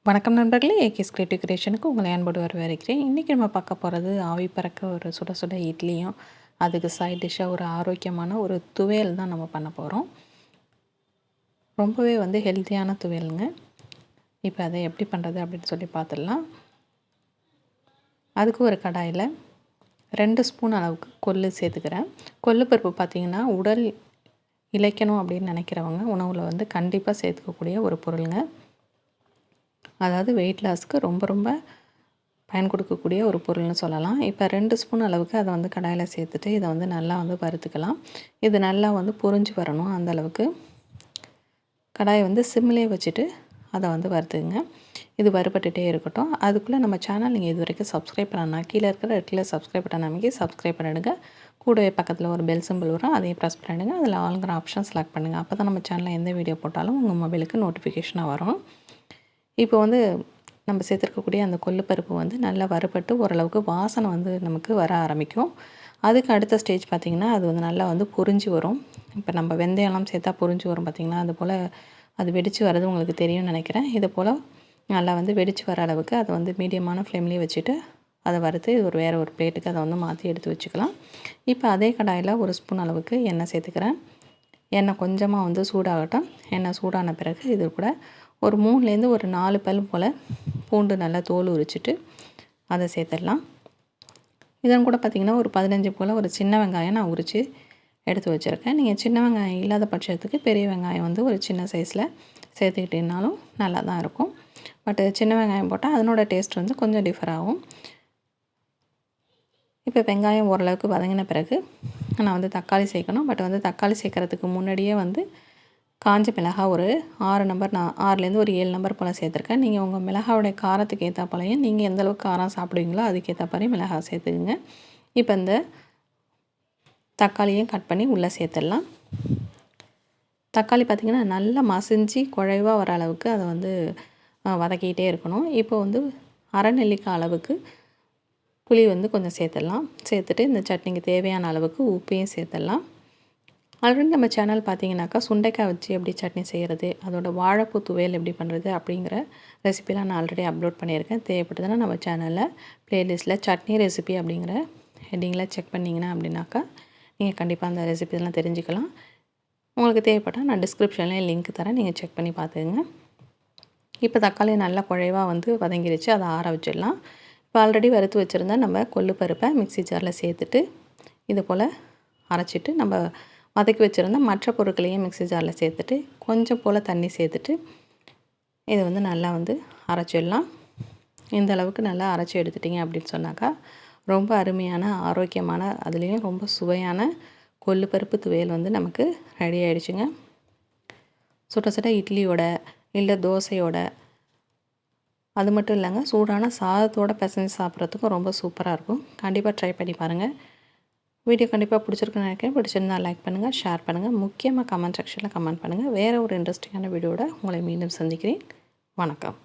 வணக்கம் நண்பர்களே, AKS creative கிரியேஷனுக்கு உங்களை அன்போடு வரவேற்கிறேன். இன்றைக்கி நம்ம பார்க்க போகிறது ஆவி பறக்க ஒரு சுட சுட இட்லியும் அதுக்கு சைட் டிஷ்ஷாக ஒரு ஆரோக்கியமான ஒரு துவையல் தான் நம்ம பண்ண போகிறோம். ரொம்பவே ஹெல்த்தியான துவையலுங்க. இப்போ அதை எப்படி பண்ணுறது அப்படின்னு சொல்லி பார்த்துடலாம். அதுக்கு ஒரு கடாயில் 2 ஸ்பூன் அளவுக்கு கொள்ளு சேர்த்துக்கிறேன். கொள்ளு பருப்பு பார்த்திங்கன்னா உடல் இளைக்கணும் அப்படின்னு நினைக்கிறவங்க உணவில் கண்டிப்பாக சேர்த்துக்கக்கூடிய ஒரு பொருளுங்க. அதாவது வெயிட் லாஸ்க்கு ரொம்ப பயன் கொடுக்கக்கூடிய ஒரு பொருள்னு சொல்லலாம். இப்போ 2 ஸ்பூன் அளவுக்கு அதை கடாயில் சேர்த்துட்டு இதை நல்லா வறுத்துக்கலாம். இது நல்லா பொரிஞ்சு வரணும். அந்த அளவுக்கு கடாயை சிம்மிலே வச்சுட்டு அதை வறுத்துங்க. இது வறுபட்டுகிட்டே இருக்கட்டும். அதுக்குள்ளே நம்ம சேனல் நீங்கள் இது வரைக்கும் சப்ஸ்கிரைப் பண்ணலாம். கீழே இருக்கிற ரெட்டில் சப்ஸ்கிரைப் பட்டன் அமைக்கி சப்ஸ்கிரைப் பண்ணிவிடுங்க. கூடவே பக்கத்தில் ஒரு பெல் சிம்பிள் வரும், அதையும் ப்ரெஸ் பண்ணிவிடுங்க. அதில் ஆளுங்கிற ஆப்ஷன் செலக்ட் பண்ணுங்கள். அப்போ தான் நம்ம சேனலில் எந்த வீடியோ போட்டாலும் உங்கள் மொபைலுக்கு நோட்டிஃபிகேஷனாக வரும். இப்போ நம்ம சேர்த்துருக்கக்கூடிய அந்த கொள்ளு பருப்பு நல்லா வறுபட்டு ஓரளவுக்கு வாசனை நமக்கு வர ஆரம்பிக்கும். அதுக்கு அடுத்த ஸ்டேஜ் பார்த்திங்கன்னா அது நல்லா பொரிஞ்சு வரும். இப்போ நம்ம வெந்தயம்லாம் சேர்த்தா பொரிஞ்சு வரும் பார்த்திங்கன்னா, அதுபோல் அது வெடித்து வர்றது உங்களுக்கு தெரியும்னு நினைக்கிறேன். இது போல் நல்லா வெடித்து வர அளவுக்கு அதை மீடியமான ஃப்ளேம்லேயே வச்சுட்டு அதை வறுத்து இது வேறு ஒரு பிளேட்டுக்கு அதை மாற்றி எடுத்து வச்சுக்கலாம். இப்போ அதே கடாயில் 1 ஸ்பூன் அளவுக்கு எண்ணெய் சேர்த்துக்கிறேன். எண்ணெய் கொஞ்சமாக சூடாகட்டும். எண்ணெய் சூடான பிறகு இது கூட ஒரு 3லேருந்து ஒரு 4 பல் போல் பூண்டு நல்லா தோல் உரிச்சிட்டு அதை சேர்த்துடலாம். இதன் கூட பார்த்திங்கன்னா ஒரு 15 போல் ஒரு சின்ன வெங்காயம் நான் உரித்து எடுத்து வச்சுருக்கேன். நீங்கள் சின்ன வெங்காயம் இல்லாத பட்சத்துக்கு பெரிய வெங்காயம் ஒரு சின்ன சைஸில் சேர்த்துக்கிட்டிங்கனாலும் நல்லா தான் இருக்கும். பட் சின்ன வெங்காயம் போட்டால் அதனோட டேஸ்ட் கொஞ்சம் டிஃபர் ஆகும். இப்போ வெங்காயம் ஓரளவுக்கு வதங்கின பிறகு நான் தக்காளி சேர்க்கணும். பட் தக்காளி சேர்க்குறதுக்கு முன்னாடியே காஞ்ச மிளகாய் ஒரு 6 நம்பர், நான் 6லேருந்து ஒரு 7 நம்பர் போல் சேர்த்துருக்கேன். நீங்கள் உங்கள் மிளகாயோடைய காரத்துக்கு ஏற்ற போலையும் நீங்கள் எந்தளவுக்கு காரம் சாப்பிடுவீங்களோ அதுக்கேற்ற மாதிரி மிளகாய் சேர்த்துக்குங்க. இப்போ இந்த தக்காளியும் கட் பண்ணி உள்ளே சேர்த்துடலாம். தக்காளி பார்த்திங்கன்னா நல்லா மசிஞ்சு குழைவாக வர அளவுக்கு அதை வதக்கிக்கிட்டே இருக்கணும். இப்போ அரை நெல்லிக்காய் அளவுக்கு புளி கொஞ்சம் சேர்த்துடலாம். சேர்த்துட்டு இந்த சட்னிக்கு தேவையான அளவுக்கு உப்பையும் சேர்த்துடலாம். ஆல்ரெடி நம்ம சேனல் பார்த்தீங்கன்னாக்கா சுண்டைக்காய் வச்சு எப்படி சட்னி செய்கிறது, அதோட வாழைப்பூ துவையல் எப்படி பண்ணுறது அப்படிங்கிற ரெசிபிலாம் நான் ஆல்ரெடி அப்லோட் பண்ணியிருக்கேன். தேவைப்பட்டதுன்னா நம்ம சேனலில் ப்ளேலிஸ்ட்டில் சட்னி ரெசிபி அப்படிங்கிற ஹெட்டிங்கில் செக் பண்ணிங்கன்னா அப்படின்னாக்கா நீங்கள் கண்டிப்பாக அந்த ரெசிபிலாம் தெரிஞ்சுக்கலாம். உங்களுக்கு தேவைப்பட்டால் நான் டிஸ்கிரிப்ஷன்லேயே லிங்க் தரேன், நீங்கள் செக் பண்ணி பார்த்துக்குங்க. இப்போ தக்காளி நல்லா குழைவாக வதங்கிருச்சு, அதை ஆற வச்சிடலாம். இப்போ ஆல்ரெடி வறுத்து வச்சுருந்தா நம்ம கொள்ளு பருப்பை மிக்ஸி ஜாரில் சேர்த்துட்டு இது போல் அரைச்சிட்டு நம்ம வதக்கி வச்சுருந்தா மற்ற பொருட்களையும் மிக்ஸி ஜாரில் சேர்த்துட்டு கொஞ்சம் போல் தண்ணி சேர்த்துட்டு இது நல்லா அரைச்சிடலாம். இந்த அளவுக்கு நல்லா அரைச்சி எடுத்துட்டிங்க அப்படின்னு சொன்னாக்கா ரொம்ப அருமையான ஆரோக்கியமான அதுலேயும் ரொம்ப சுவையான கொள்ளு பருப்பு துவையல் நமக்கு ரெடி ஆகிடுச்சுங்க. சுட சுட இட்லியோட இல்லை தோசையோட, அது மட்டும் இல்லைங்க, சூடான சாதத்தோடு பிசைஞ்சு சாப்பிட்றதுக்கும் ரொம்ப சூப்பராக இருக்கும். கண்டிப்பாக ட்ரை பண்ணி பாருங்கள். வீடியோ கண்டிப்பாக பிடிச்சிருக்குன்னு நினைக்கிறேன். பிடிச்சிருந்தால் லைக் பண்ணுங்கள், ஷேர் பண்ணுங்கள், முக்கியமாக கமெண்ட் செக்ஷனில் கமெண்ட் பண்ணுங்கள். வேறு ஒரு இன்ட்ரெஸ்டிங்கான வீடியோட உங்களை மீண்டும் சந்திக்கிறேன். வணக்கம்.